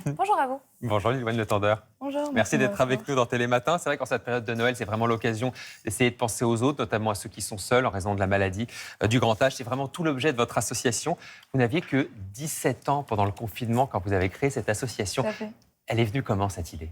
Bonjour à vous. Bonjour Liliane Le Tendeur. Bonjour. Merci de me d'être avec recevoir. nous dans Télématin. C'est vrai qu'en cette période de Noël, c'est vraiment l'occasion d'essayer de penser aux autres, notamment à ceux qui sont seuls en raison de la maladie, du grand âge. C'est vraiment tout l'objet de votre association. Vous n'aviez que 17 ans pendant le confinement quand vous avez créé cette association. Tout à fait. Elle est venue comment cette idée?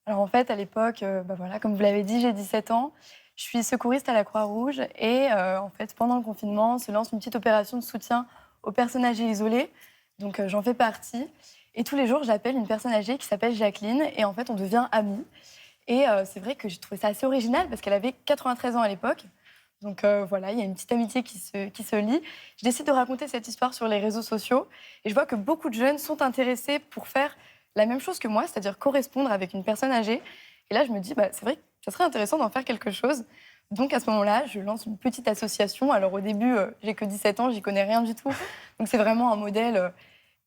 Alors en fait, à l'époque, voilà, comme vous l'avez dit, j'ai 17 ans. Je suis secouriste à la Croix-Rouge et en fait, pendant le confinement, se lance une petite opération de soutien aux personnes âgées isolées. Donc j'en fais partie. Et tous les jours, j'appelle une personne âgée qui s'appelle Jacqueline et en fait, on devient amis. Et c'est vrai que j'ai trouvé ça assez original parce qu'elle avait 93 ans à l'époque. Donc voilà, il y a une petite amitié qui se lie. Je décide de raconter cette histoire sur les réseaux sociaux et je vois que beaucoup de jeunes sont intéressés pour faire la même chose que moi, c'est-à-dire correspondre avec une personne âgée. Et là, je me dis, c'est vrai que ça serait intéressant d'en faire quelque chose. Donc à ce moment-là, je lance une petite association. Alors au début, j'ai que 17 ans, j'y connais rien du tout. Donc c'est vraiment un modèle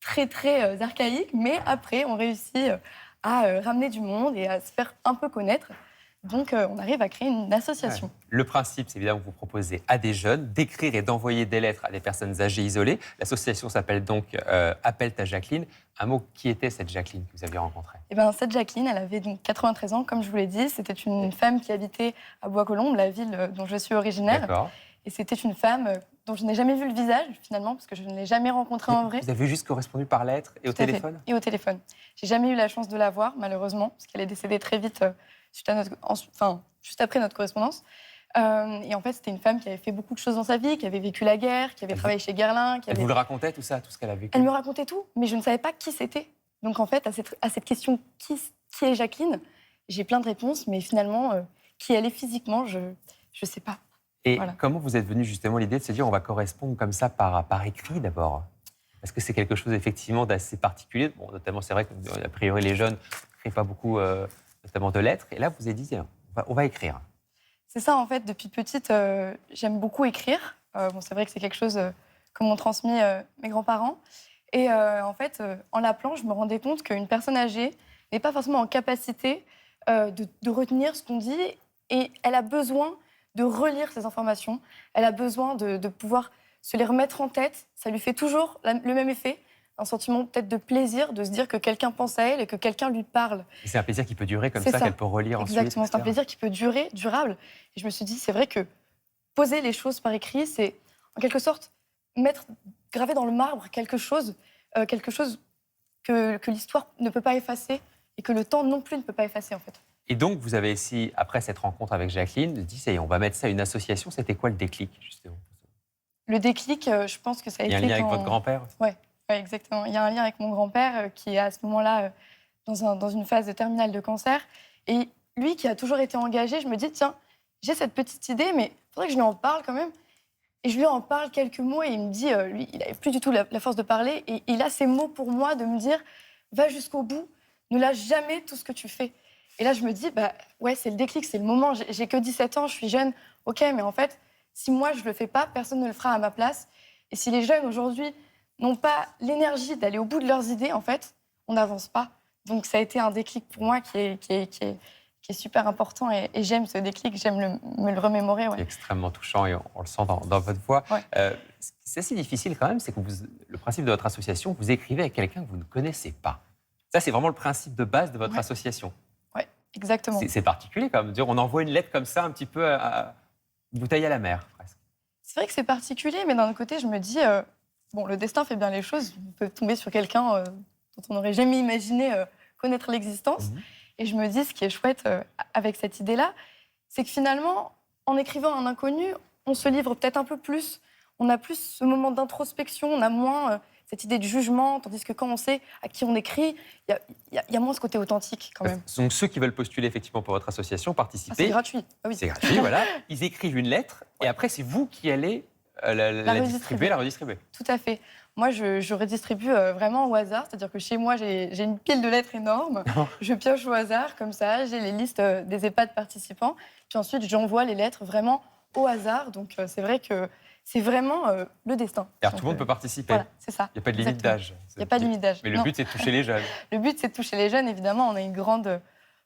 très, très archaïque. Mais après, on réussit à ramener du monde et à se faire un peu connaître. Donc on arrive à créer une association. Ouais. Le principe, c'est évidemment que vous proposez à des jeunes d'écrire et d'envoyer des lettres à des personnes âgées isolées. L'association s'appelle donc Appelle ta Jacqueline. Un mot, qui était cette Jacqueline que vous aviez rencontrée? Eh ben, cette Jacqueline, elle avait donc 93 ans, comme je vous l'ai dit. C'était une femme qui habitait à Bois-Colombes, la ville dont je suis originaire. D'accord. Et c'était une femme dont je n'ai jamais vu le visage, finalement, parce que je ne l'ai jamais rencontrée en vrai. Vous avez juste correspondu par lettre et au Tout à fait. téléphone? Et au téléphone. J'ai jamais eu la chance de la voir, malheureusement, parce qu'elle est décédée très vite, juste après notre correspondance. Et en fait, c'était une femme qui avait fait beaucoup de choses dans sa vie, qui avait vécu la guerre, qui avait travaillé chez Guerlain. Elle vous le racontait tout ça, tout ce qu'elle a vécu? Elle me racontait tout, mais je ne savais pas qui c'était. Donc en fait, à cette question qui est Jacqueline, j'ai plein de réponses, mais finalement, qui elle est physiquement, je ne sais pas. Et Voilà. comment vous êtes venu justement l'idée de se dire on va correspondre comme ça par écrit d'abord? Parce que c'est quelque chose effectivement d'assez particulier. Bon, notamment, c'est vrai qu'a priori les jeunes n'écrivent pas beaucoup, notamment de lettres. Et là, vous vous êtes dit tiens, on va écrire. C'est ça, en fait, depuis petite, j'aime beaucoup écrire. C'est vrai que c'est quelque chose que m'ont transmis mes grands-parents. Et en fait, en l'appelant, je me rendais compte qu'une personne âgée n'est pas forcément en capacité de retenir ce qu'on dit. Et elle a besoin de relire ces informations. Elle a besoin de pouvoir se les remettre en tête. Ça lui fait toujours le même effet. Un sentiment peut-être de plaisir, de se dire que quelqu'un pense à elle et que quelqu'un lui parle. Et c'est un plaisir qui peut durer comme C'est ça, ça. qu'elle peut relire ensuite. Exactement, c'est un etc. plaisir qui peut durer, durable. Et je me suis dit, c'est vrai que poser les choses par écrit, c'est en quelque sorte graver dans le marbre quelque chose que l'histoire ne peut pas effacer et que le temps non plus ne peut pas effacer en fait. Et donc, vous avez essayé, après cette rencontre avec Jacqueline, de dire ça y est, on va mettre ça à une association. C'était quoi le déclic, justement? Le déclic, je pense que ça a Il y a un été lien avec quand... votre grand-père? Ouais, exactement. Il y a un lien avec mon grand-père qui est à ce moment-là dans une phase de terminale de cancer. Et lui qui a toujours été engagé, je me dis, tiens, j'ai cette petite idée, mais il faudrait que je lui en parle quand même. Et je lui en parle quelques mots et il me dit, lui, il n'avait plus du tout la force de parler. Et il a ces mots pour moi de me dire, va jusqu'au bout, ne lâche jamais tout ce que tu fais. Et là, je me dis, ouais, c'est le déclic, c'est le moment. J'ai que 17 ans, je suis jeune. OK, mais en fait, si moi, je ne le fais pas, personne ne le fera à ma place. Et si les jeunes, aujourd'hui, n'ont pas l'énergie d'aller au bout de leurs idées, en fait, on n'avance pas. Donc, ça a été un déclic pour moi qui est super important. Et j'aime ce déclic, j'aime me le remémorer. Ouais. C'est extrêmement touchant et on le sent dans votre voix. Ouais. C'est assez difficile quand même, c'est que le principe de votre association, vous écrivez à quelqu'un que vous ne connaissez pas. Ça, c'est vraiment le principe de base de votre Ouais. association. Ouais, exactement. C'est particulier quand même. Dire, on envoie une lettre comme ça, un petit peu à une bouteille à la mer, presque. C'est vrai que c'est particulier, mais d'un autre côté, je me dis, le destin fait bien les choses. On peut tomber sur quelqu'un dont on n'aurait jamais imaginé connaître l'existence. Mhm. Et je me dis, ce qui est chouette avec cette idée-là, c'est que finalement, en écrivant à un inconnu, on se livre peut-être un peu plus. On a plus ce moment d'introspection, on a moins cette idée de jugement, tandis que quand on sait à qui on écrit, il y a moins ce côté authentique quand même. Donc ceux qui veulent postuler effectivement pour votre association, Ah, participer. c'est gratuit. Ah oui. C'est gratuit, voilà. Ils écrivent une lettre et après, c'est vous qui allez la distribuer, la redistribuer. Tout à fait. Moi, je redistribue vraiment au hasard. C'est-à-dire que chez moi, j'ai une pile de lettres énorme. Je pioche au hasard, comme ça. J'ai les listes des EHPAD participants. Puis ensuite, j'envoie les lettres vraiment au hasard. Donc, c'est vrai que c'est vraiment le destin. Alors, tout le monde peut participer. Voilà, c'est ça. Il n'y a pas de limite d'âge. Il n'y a pas de limite d'âge. Mais le Non. but, c'est de toucher les jeunes. Le but, c'est de toucher les jeunes. Évidemment, on a une grande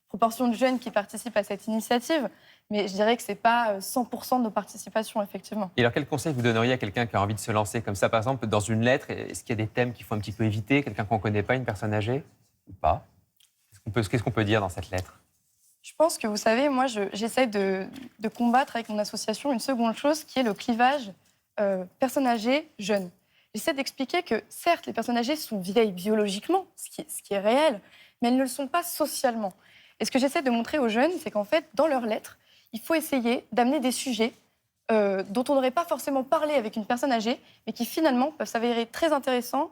proportion de jeunes qui participent à cette initiative. Mais je dirais que ce n'est pas 100% de nos participations, effectivement. Et alors, quel conseil vous donneriez à quelqu'un qui a envie de se lancer comme ça, par exemple, dans une lettre? Est-ce qu'il y a des thèmes qu'il faut un petit peu éviter? Quelqu'un qu'on ne connaît pas, une personne âgée? ou pas? Qu'est-ce qu'on peut dire dans cette lettre? Je pense que, vous savez, moi, j'essaie de combattre avec mon association une seconde chose qui est le clivage personnes âgées, jeunes. J'essaie d'expliquer que, certes, les personnes âgées sont vieilles biologiquement, ce qui est réel, mais elles ne le sont pas socialement. Et ce que j'essaie de montrer aux jeunes, c'est qu'en fait, dans leurs lettres, il faut essayer d'amener des sujets dont on n'aurait pas forcément parlé avec une personne âgée, mais qui finalement peuvent s'avérer très intéressants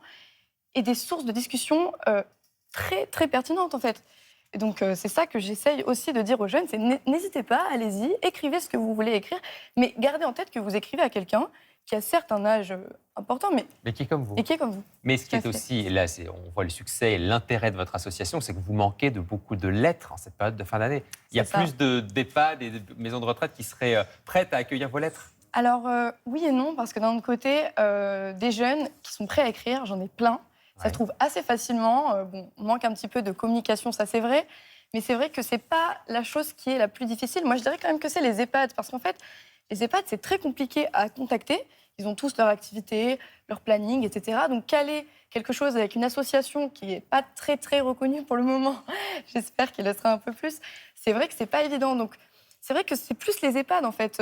et des sources de discussion très, très pertinentes, en fait. Et donc, c'est ça que j'essaye aussi de dire aux jeunes, c'est n'hésitez pas, allez-y, écrivez ce que vous voulez écrire, mais gardez en tête que vous écrivez à quelqu'un qui a certes un âge important, Mais qui est comme vous. et qui est comme vous. Mais ce qui Tout à est fait. aussi, et là on voit le succès et l'intérêt de votre association, c'est que vous manquez de beaucoup de lettres en cette période de fin d'année. Il y a C'est ça. plus d'EHPAD et de maisons de retraite qui seraient prêtes à accueillir vos lettres. Alors, oui et non, parce que d'un autre côté, des jeunes qui sont prêts à écrire, j'en ai plein. Ça Ouais. se trouve assez facilement. Bon, on manque un petit peu de communication, ça c'est vrai. Mais c'est vrai que c'est pas la chose qui est la plus difficile. Moi, je dirais quand même que c'est les EHPAD. Parce qu'en fait, les EHPAD, c'est très compliqué à contacter. Ils ont tous leur activité, leur planning, etc. Donc, caler quelque chose avec une association qui n'est pas très, très reconnue pour le moment, j'espère qu'elle le sera un peu plus, c'est vrai que c'est pas évident. Donc, c'est vrai que c'est plus les EHPAD, en fait,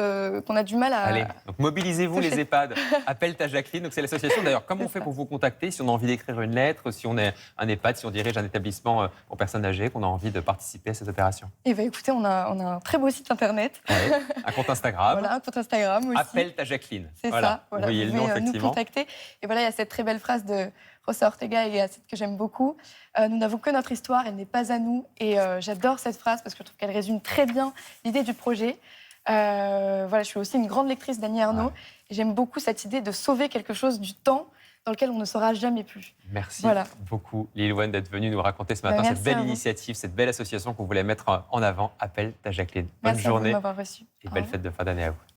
qu'on a du mal à... Allez, donc mobilisez-vous les EHPAD. Appelle ta Jacqueline. Donc c'est l'association. D'ailleurs, comment on fait pour vous contacter si on a envie d'écrire une lettre, si on est un EHPAD, si on dirige un établissement pour personnes âgées, qu'on a envie de participer à cette opération? Eh bien, écoutez, on a un très beau site internet. Ouais. Un compte Instagram. Voilà, un compte Instagram aussi. Appelle ta Jacqueline. C'est Voilà. ça. Voilà, Vous voyez vous le nom, pouvez nous effectivement. contacter. Et voilà, il y a cette très belle phrase de Rosa Ortega et Gasset que j'aime beaucoup. Nous n'avons que notre histoire, elle n'est pas à nous. Et j'adore cette phrase parce que je trouve qu'elle résume très bien l'idée du projet. Voilà, je suis aussi une grande lectrice d'Annie Ernaux. Ouais. Et j'aime beaucoup cette idée de sauver quelque chose du temps dans lequel on ne sera jamais plus. Merci Voilà. beaucoup, Lil-Wen, d'être venue nous raconter ce matin Merci cette belle à vous. initiative, cette belle association que vous voulez mettre en avant. Appelle ta Jacqueline. Bonne Merci à vous de journée m'avoir reçue. et Au belle revoir. fête de fin d'année à vous.